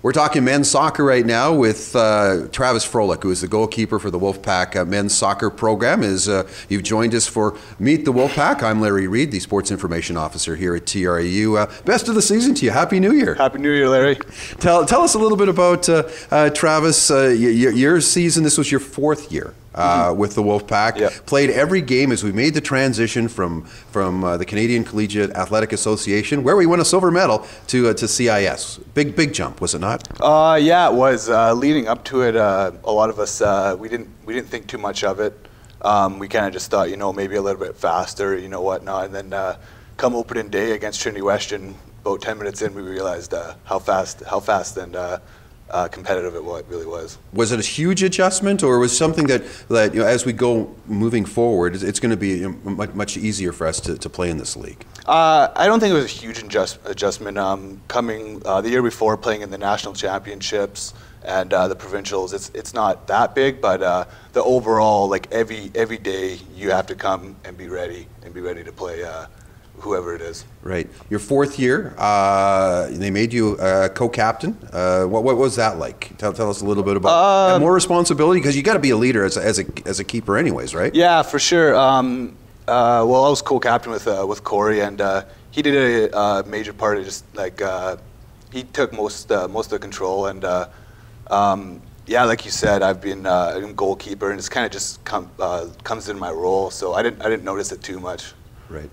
We're talking men's soccer right now with Travis Froelich, who is the goalkeeper for the Wolfpack men's soccer program. You've joined us for Meet the Wolfpack. I'm Larry Reed, the Sports Information Officer here at TRU. Best of the season to you. Happy New Year. Happy New Year, Larry. Tell us a little bit about Travis. Your season, this was your fourth year. With the Wolfpack. Yep. Played every game as we made the transition from the Canadian Collegiate Athletic Association, where we won a silver medal, to CIS. Big jump, was it not? Yeah, it was. Leading up to it, a lot of us we didn't think too much of it. We kind of just thought, maybe a little bit faster, whatnot. And then come opening day against Trinity Western, about 10 minutes in, we realized how fast and competitive it really was. Was it a huge adjustment, or was something that as we go moving forward, it's going to be much easier for us to play in this league? I don't think it was a huge adjustment. Coming the year before, playing in the national championships and the provincials, it's not that big, but the overall, like every day, you have to come and be ready to play whoever it is. Right. Your fourth year, they made you co-captain. What was that like? Tell us a little bit about more responsibility, because you got to be a leader as a keeper, anyways, right? Yeah, for sure. Well, I was co-captain with Corey, and he did a major part of just like he took most of the control, and yeah, like you said, I've been a goalkeeper, and it's kind of just comes in my role, so I didn't notice it too much. Right.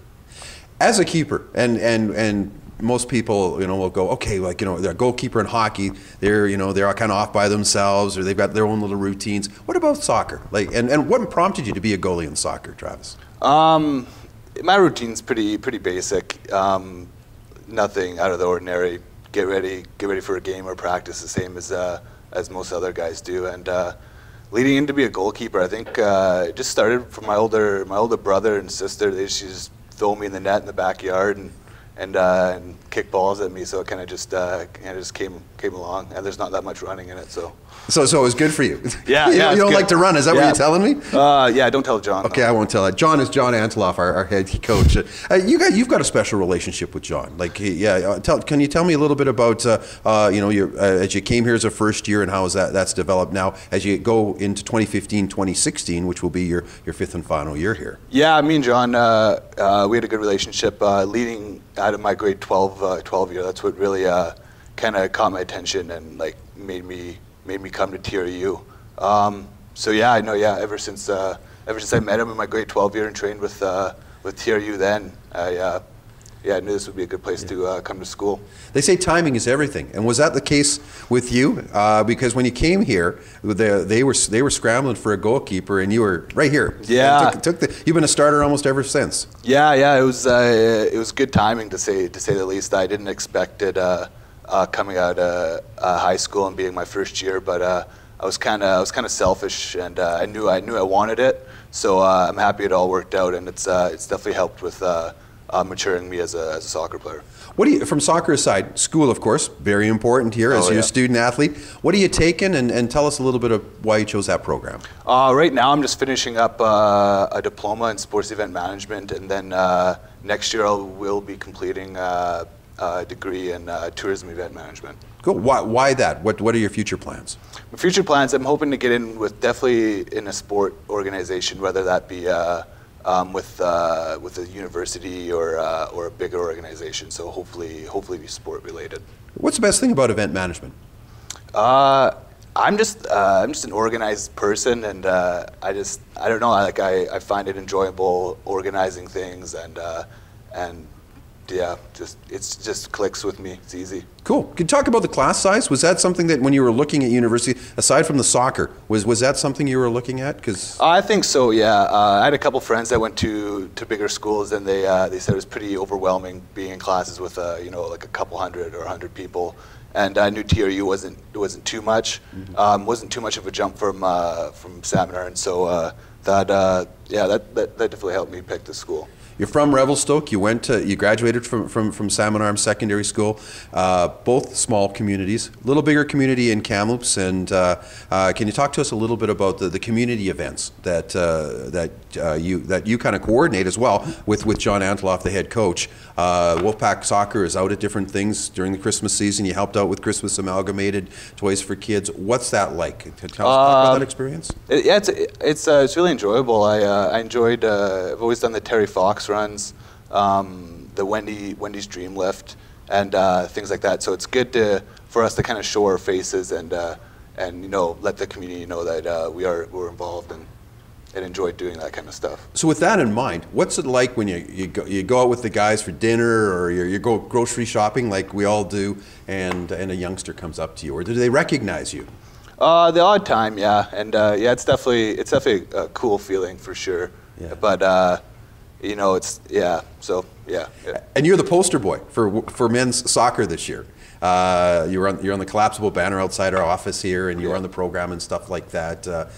As a keeper, and most people, will go, okay, they're a goalkeeper in hockey, they're kind of off by themselves, or they've got their own little routines. What about soccer? And what prompted you to be a goalie in soccer, Travis? My routine's pretty basic. Nothing out of the ordinary. Get ready for a game or practice the same as most other guys do. And leading in to be a goalkeeper, I think it just started from my older brother and sister. They just throw me in the net in the backyard and kick balls at me, so it kind of just came along, and there's not that much running in it, so it was good for you. Yeah, you don't like to run, is that what you're telling me? Yeah, don't tell John. Okay, I won't tell that. John is John Anteloff, our head coach. You've got a special relationship with John. Can you tell me a little bit about as you came here as a first year, and how that's developed now as you go into 2015-2016, which will be your fifth and final year here? Yeah, me and John, we had a good relationship leading out of my grade 12 year. That's what really kind of caught my attention and made me come to TRU. So yeah, I know. Yeah, ever since I met him in my grade 12 year and trained with TRU, then I knew this would be a good place to come to school. They say timing is everything, and was that the case with you? Because when you came here, they were scrambling for a goalkeeper, and you were right here. Yeah, you've been a starter almost ever since. Yeah. It was good timing, to say the least. I didn't expect it coming out of high school and being my first year, but I was kind of selfish, and I knew I wanted it. So I'm happy it all worked out, and it's definitely helped with maturing me as a soccer player. From soccer aside, school, of course, very important here as you're a student athlete. What are you taking, and tell us a little bit of why you chose that program? Right now, I'm just finishing up a diploma in sports event management, and then next year I will be completing a degree in tourism event management. Cool. Why that? What are your future plans? My future plans, I'm hoping to get in definitely in a sport organization, whether that be with a university or a bigger organization. So hopefully be sport related. What's the best thing about event management? I'm just an organized person, and I don't know. I find it enjoyable organizing things, and yeah, it just clicks with me. It's easy. Cool. Can you talk about the class size? Was that something that when you were looking at university, aside from the soccer, was that something you were looking at? Because I think so. Yeah, I had a couple friends that went to bigger schools, and they said it was pretty overwhelming being in classes with like a couple hundred or 100 people. And I knew TRU wasn't too much, wasn't too much of a jump from Seminar, and so that definitely helped me pick the school. You're from Revelstoke. You graduated from Salmon Arm Secondary School. Both small communities, a little bigger community in Kamloops. And can you talk to us a little bit about the community events that you kind of coordinate as well with John Anteloff, the head coach? Wolfpack Soccer is out at different things during the Christmas season. You helped out with Christmas Amalgamated, Toys for Kids. What's that like? Tell us about that experience. Yeah, it's really enjoyable. I enjoyed. I've always done the Terry Fox runs, the Wendy's Dream Lift, and things like that. So it's good for us to kind of show our faces and let the community know that we're involved and enjoy doing that kind of stuff. So with that in mind, what's it like when you go out with the guys for dinner, or you go grocery shopping like we all do, and a youngster comes up to you, or do they recognize you? The odd time, yeah, and it's definitely a cool feeling for sure. Yeah. But So yeah. And you're the poster boy for men's soccer this year. You're on the collapsible banner outside our office here, and you're on the program and stuff like that. Do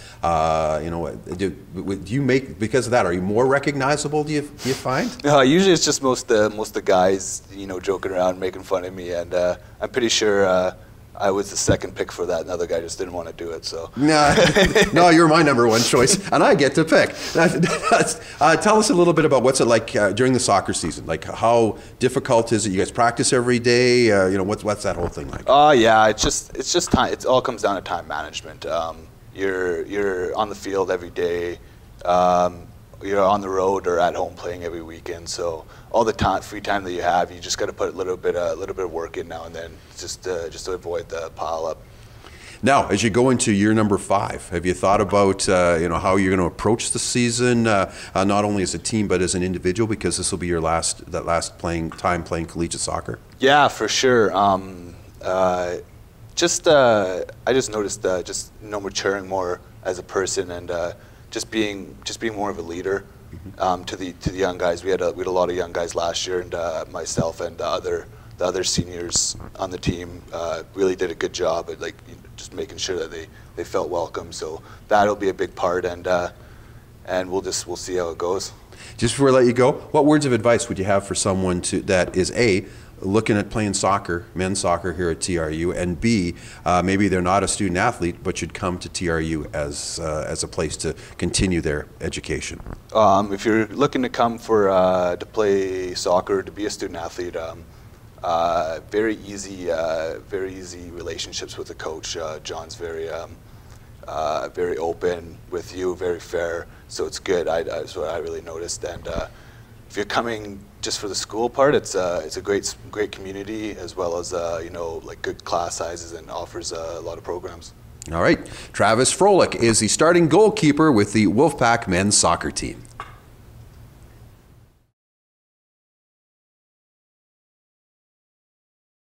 you make, because of that, are you more recognizable? Do you find? Usually it's just most of the guys joking around, making fun of me, and I'm pretty sure I was the second pick for that. Another guy just didn't want to do it. So no, you're my number one choice, and I get to pick. Tell us a little bit about what's it like during the soccer season. Like, how difficult is it? You guys practice every day. What's that whole thing like? Yeah, it's just time. It all comes down to time management. You're on the field every day. You're on the road or at home playing every weekend. So all the free time that you have, you just got to put a little bit of work in now and then, just to avoid the pile up. Now, as you go into year number 5, have you thought about how you're going to approach the season, not only as a team but as an individual, because this will be your last playing collegiate soccer? Yeah, for sure. I just noticed maturing more as a person, and just being more of a leader to the young guys. We had a lot of young guys last year, and myself and the other seniors on the team really did a good job at just making sure that they felt welcome. So that'll be a big part, and we'll see how it goes. Just before I let you go, what words of advice would you have for someone that is looking at playing soccer, men's soccer here at TRU, and B, maybe they're not a student athlete but should come to TRU as a place to continue their education? If you're looking to come to play soccer, to be a student athlete, very easy relationships with the coach. John's very open with you, very fair, so it's good. That's what I really noticed. And if you're coming just for the school part, it's a great community, as well as good class sizes, and offers a lot of programs. All right, Travis Froelich is the starting goalkeeper with the Wolfpack men's soccer team.